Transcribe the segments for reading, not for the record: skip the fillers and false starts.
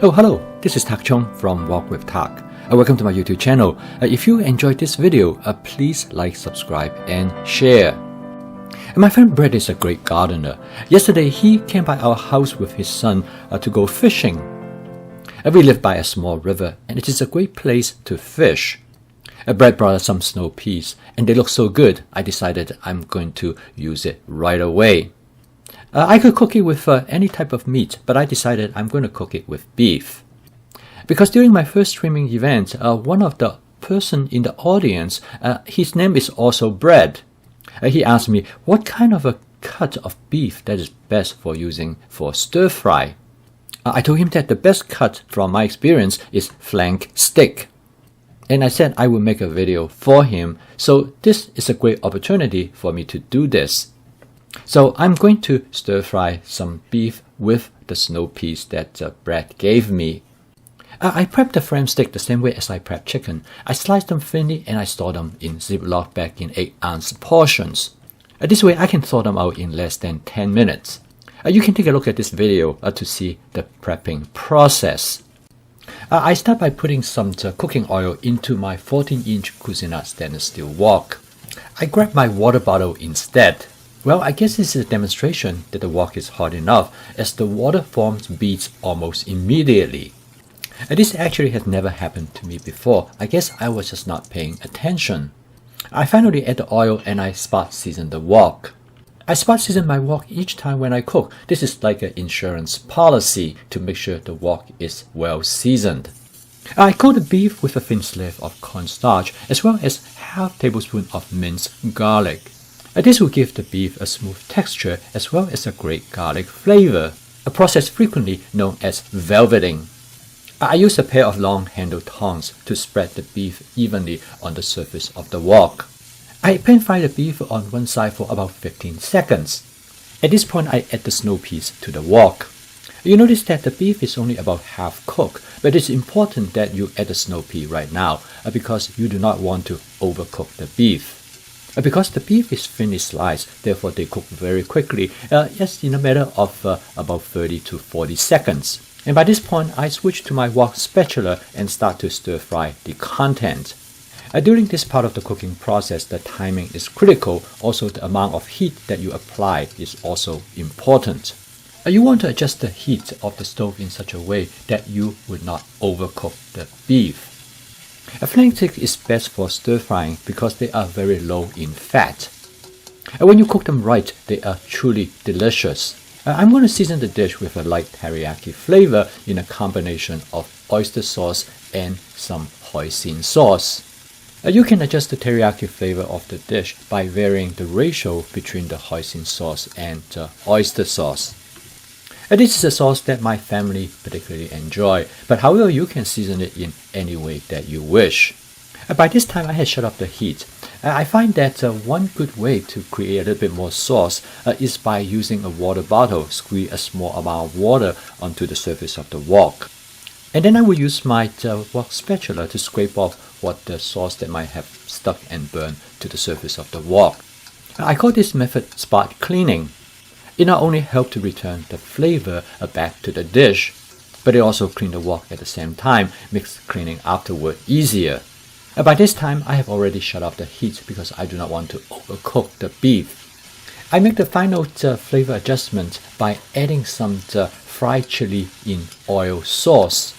Oh, hello, this is Tak Chung from Walk with Tak. Welcome to my YouTube channel. If you enjoyed this video, please like, subscribe and share. My friend Brett is a great gardener. Yesterday, he came by our house with his son to go fishing. We live by a small river and it is a great place to fish. Brett brought us some snow peas and they look so good, I decided I'm going to use it right away. I could cook it with any type of meat, but I decided I'm going to cook it with beef. Because during my first streaming event, one of the person in the audience, his name is also Brett. He asked me what kind of a cut of beef that is best for using for stir fry. I told him that the best cut from my experience is flank steak. And I said I would make a video for him, so this is a great opportunity for me to do this. So I'm going to stir fry some beef with the snow peas that Brett gave me. I prep the flank steak the same way as I prep chicken. I slice them thinly and I store them in Ziploc bag in 8-ounce portions. This way I can thaw them out in less than 10 minutes. You can take a look at this video to see the prepping process. I start by putting some cooking oil into my 14-inch Cuisinart stainless steel wok. I grab my water bottle instead. Well, I guess this is a demonstration that the wok is hot enough as the water forms beads almost immediately. This actually has never happened to me before. I guess I was just not paying attention. I finally add the oil and I spot season the wok. I spot season my wok each time when I cook. This is like an insurance policy to make sure the wok is well seasoned. I coat the beef with a thin slab of cornstarch as well as half tablespoon of minced garlic. This will give the beef a smooth texture as well as a great garlic flavor, a process frequently known as velveting. I use a pair of long-handled tongs to spread the beef evenly on the surface of the wok. I pan fry the beef on one side for about 15 seconds. At this point, I add the snow peas to the wok. You notice that the beef is only about half cooked, but it's important that you add the snow pea right now because you do not want to overcook the beef. Because the beef is thinly sliced, therefore they cook very quickly, just in a matter of about 30 to 40 seconds. And by this point, I switch to my wok spatula and start to stir fry the content. During this part of the cooking process, the timing is critical. Also, the amount of heat that you apply is also important. You want to adjust the heat of the stove in such a way that you would not overcook the beef. A flank steak is best for stir frying because they are very low in fat. When you cook them right, they are truly delicious. I'm going to season the dish with a light teriyaki flavor in a combination of oyster sauce and some hoisin sauce. You can adjust the teriyaki flavor of the dish by varying the ratio between the hoisin sauce and oyster sauce. This is a sauce that my family particularly enjoy, but however you can season it in any way that you wish. By this time I had shut off the heat. I find that one good way to create a little bit more sauce is by using a water bottle, squeeze a small amount of water onto the surface of the wok. And then I will use my wok spatula to scrape off what the sauce that might have stuck and burned to the surface of the wok. I call this method spot cleaning. It not only helps to return the flavor back to the dish, but it also cleans the wok at the same time, makes cleaning afterward easier. By this time, I have already shut off the heat because I do not want to overcook the beef. I make the final flavor adjustment by adding some fried chili in oil sauce.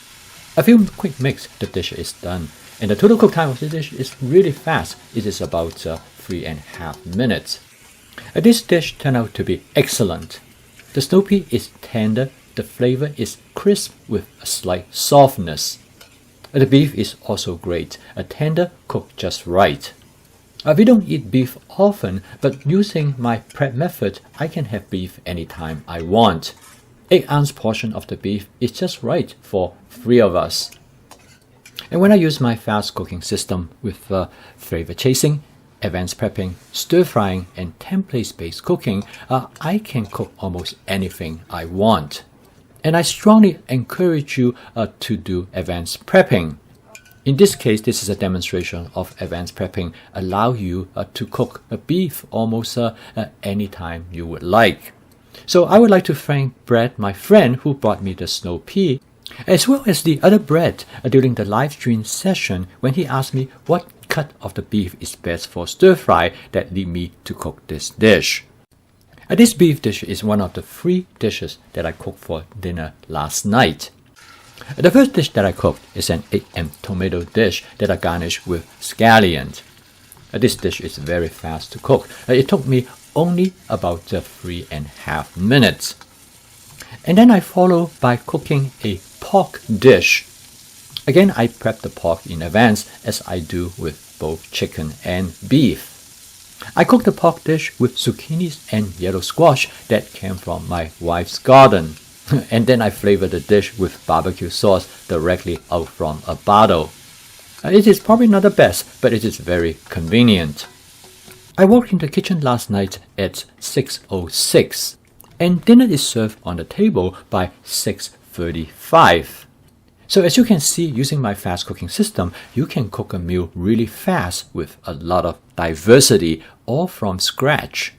A few quick mix, the dish is done. And the total cook time of the dish is really fast. It is about 3.5 minutes. This dish turned out to be excellent. The snow pea is tender, the flavor is crisp with a slight softness. The beef is also great, tender, cooked just right. We don't eat beef often, but using my prep method, I can have beef anytime I want. 8-ounce portion of the beef is just right for 3 of us. And when I use my fast cooking system with flavor chasing, advanced prepping, stir frying, and template-based cooking, I can cook almost anything I want. And I strongly encourage you to do advanced prepping. In this case, this is a demonstration of advanced prepping, allow you to cook a beef almost anytime you would like. So I would like to thank Brett, my friend, who brought me the snow pea. as well as the other bread during the live stream session when he asked me what cut of the beef is best for stir fry that lead me to cook this dish. This beef dish is one of the 3 dishes that I cooked for dinner last night. The first dish that I cooked is an egg and tomato dish that I garnished with scallions. This dish is very fast to cook. It took me only about 3.5 minutes. And then I follow by cooking a pork dish. Again, I prep the pork in advance as I do with both chicken and beef. I cooked the pork dish with zucchinis and yellow squash that came from my wife's garden. And then I flavored the dish with barbecue sauce directly out from a bottle. It is probably not the best, but it is very convenient. I walked in the kitchen last night at 6:06, and dinner is served on the table by 6:35. So as you can see, using my fast cooking system, you can cook a meal really fast with a lot of diversity, all from scratch.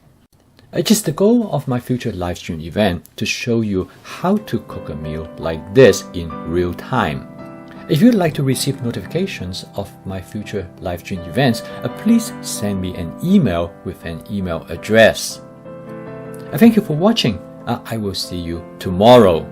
It is the goal of my future live stream event to show you how to cook a meal like this in real time. If you'd like to receive notifications of my future live stream events, please send me an email with an email address. Thank you for watching. I will see you tomorrow.